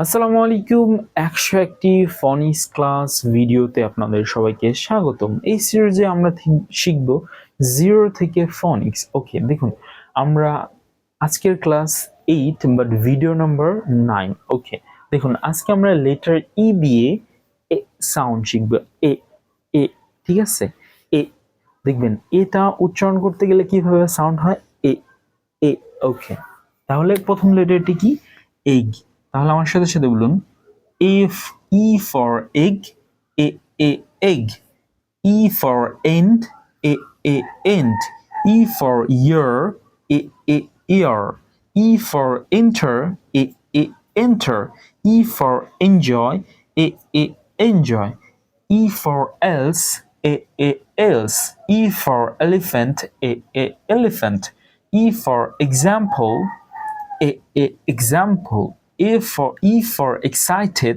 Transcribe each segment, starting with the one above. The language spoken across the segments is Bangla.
আসসালামু আলাইকুম। 101টি ফনিক্স ক্লাস ভিডিওতে আপনাদের সবাইকে স্বাগতম। এই সিরিজে আমরা শিখব 0 থেকে ফনিক্স। ওকে, দেখুন আমরা আজকের ক্লাস 8 বাট ভিডিও নাম্বার 9। ওকে, দেখুন আজকে আমরা লেটার ই দিয়ে এ সাউন্ড শিখব। এ এ ঠিক আছে। এ দেখবেন এটা উচ্চারণ করতে গেলে কিভাবে সাউন্ড হয়, এ এ। ওকে, তাহলে প্রথম লেটারটি কি? এগ। তাহলে আমার সাথে সাথে বলুন, if e for egg, a egg. E for end, a end. E for year, a year. E for enter, a enter. E for enjoy, a enjoy. E for else, a else. E for elephant, a elephant. E for example, a example. E for excited,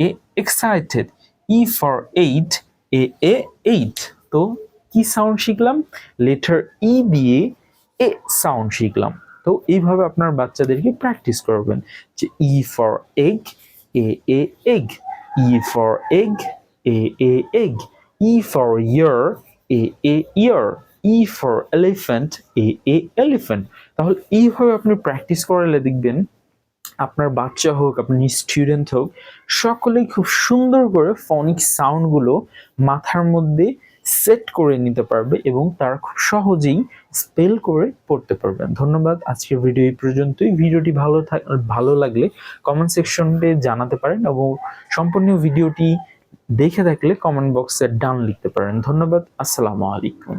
a excited. E for eight, a eight. তো কি সাউন্ড শিখলাম? লেটার ই দিয়ে এ সাউন্ড শিখলাম। তো এইভাবে আপনার বাচ্চাদেরকে প্র্যাকটিস করবেন যে E for egg, A egg. E for egg, A egg. E for year, A year. E for elephant, A elephant. তাহলে এইভাবে আপনি প্র্যাকটিস করালে দেখবেন আপনার বাচ্চা হোক, আপনি স্টুডেন্ট হোক, সকলেই খুব সুন্দর করে ফনিক সাউন্ডগুলো মাথার মধ্যে সেট করে নিতে পারবে এবং তারা খুব সহজেই স্পেল করে পড়তে পারবেন। ধন্যবাদ। আজকের ভিডিও এই পর্যন্তই। ভিডিওটি ভালো লাগলে কমেন্ট সেকশনে জানাতে পারেন এবং সম্পূর্ণ ভিডিওটি দেখে থাকলে কমেন্ট বক্সে ডান লিখতে পারেন। ধন্যবাদ। আসসালামু আলাইকুম।